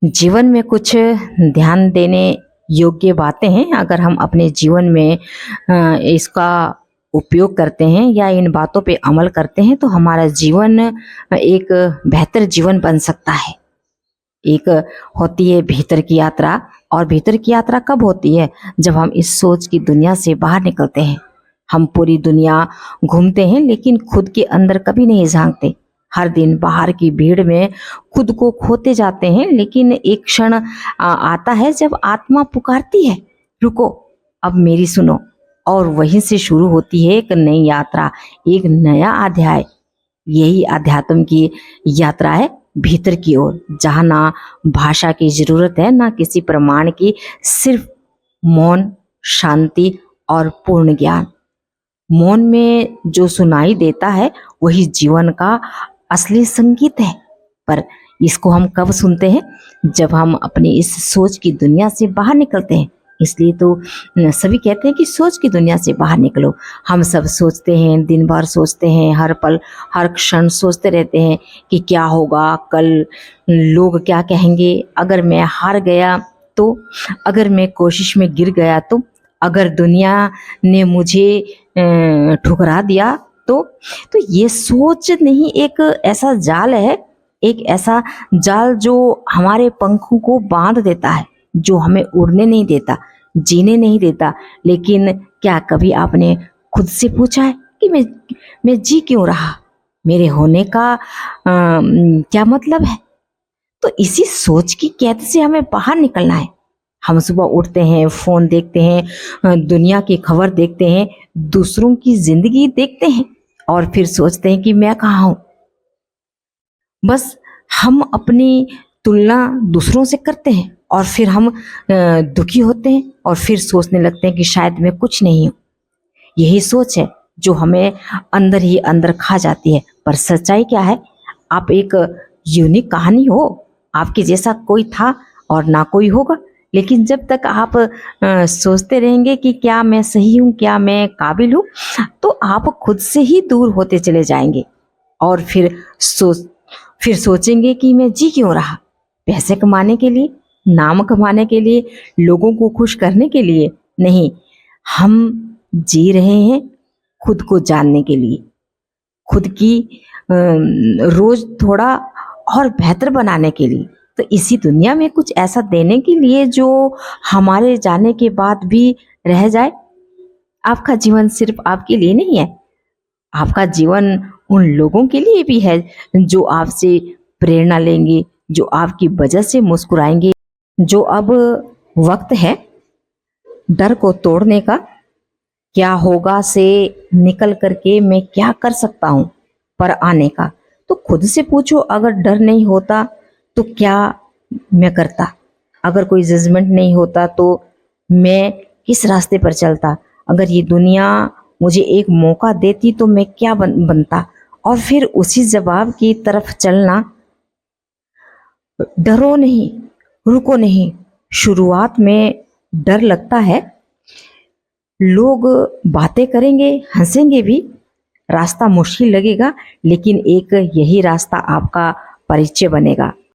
जीवन में कुछ ध्यान देने योग्य बातें हैं। अगर हम अपने जीवन में इसका उपयोग करते हैं या इन बातों पे अमल करते हैं तो हमारा जीवन एक बेहतर जीवन बन सकता है। एक होती है भीतर की यात्रा, और भीतर की यात्रा कब होती है? जब हम इस सोच की दुनिया से बाहर निकलते हैं। हम पूरी दुनिया घूमते हैं लेकिन खुद के अंदर कभी नहीं झांकते। हर दिन बाहर की भीड़ में खुद को खोते जाते हैं, लेकिन एक क्षण आता है जब आत्मा पुकारती है, रुको, अब मेरी सुनो। और वहीं से शुरू होती है एक नई यात्रा, एक नया अध्याय। यही अध्यात्म की यात्रा है, भीतर की ओर, जहाँ ना भाषा की जरूरत है ना किसी प्रमाण की, सिर्फ मौन, शांति और पूर्ण ज्ञान। मौन में जो सुनाई देता है वही जीवन का असली संगीत है। पर इसको हम कब सुनते हैं? जब हम अपनी इस सोच की दुनिया से बाहर निकलते हैं। इसलिए तो सभी कहते हैं कि सोच की दुनिया से बाहर निकलो। हम सब सोचते हैं, दिन भर सोचते हैं, हर पल हर क्षण सोचते रहते हैं कि क्या होगा कल, लोग क्या कहेंगे, अगर मैं हार गया तो, अगर मैं कोशिश में गिर गया तो, अगर दुनिया ने मुझे ठुकरा दिया तो ये सोच नहीं, एक ऐसा जाल है, एक ऐसा जाल जो हमारे पंखों को बांध देता है, जो हमें उड़ने नहीं देता, जीने नहीं देता। लेकिन क्या कभी आपने खुद से पूछा है कि मैं जी क्यों रहा? मेरे होने का क्या मतलब है? तो इसी सोच की कैद से हमें बाहर निकलना है। हम सुबह उठते हैं, फोन देखते हैं, दुनिया की खबर देखते हैं, दूसरों की जिंदगी देखते हैं और फिर सोचते हैं कि मैं कहाँ हूं। बस हम अपनी तुलना दूसरों से करते हैं और फिर हम दुखी होते हैं और फिर सोचने लगते हैं कि शायद मैं कुछ नहीं हूं। यही सोच है जो हमें अंदर ही अंदर खा जाती है। पर सच्चाई क्या है? आप एक यूनिक कहानी हो, आपके जैसा कोई था और ना कोई होगा। लेकिन जब तक आप सोचते रहेंगे कि क्या मैं सही हूँ, क्या मैं काबिल हूँ, तो आप खुद से ही दूर होते चले जाएंगे। और फिर सोचेंगे कि मैं जी क्यों रहा? पैसे कमाने के लिए, नाम कमाने के लिए, लोगों को खुश करने के लिए नहीं। हम जी रहे हैं खुद को जानने के लिए, खुद की रोज थोड़ा और बेहतर बनाने के लिए। तो इसी दुनिया में कुछ ऐसा देने के लिए जो हमारे जाने के बाद भी रह जाए। आपका जीवन सिर्फ आपके लिए नहीं है, आपका जीवन उन लोगों के लिए भी है जो आपसे प्रेरणा लेंगे, जो आपकी वजह से मुस्कुराएंगे। जो अब वक्त है डर को तोड़ने का, क्या होगा से निकल करके मैं क्या कर सकता हूं पर आने का। तो खुद से पूछो, अगर डर नहीं होता तो क्या मैं करता? अगर कोई जजमेंट नहीं होता तो मैं किस रास्ते पर चलता? अगर ये दुनिया मुझे एक मौका देती तो मैं क्या बनता? और फिर उसी जवाब की तरफ चलना। डरो नहीं, रुको नहीं। शुरुआत में डर लगता है, लोग बातें करेंगे, हंसेंगे भी, रास्ता मुश्किल लगेगा, लेकिन एक यही रास्ता आपका परिचय बनेगा।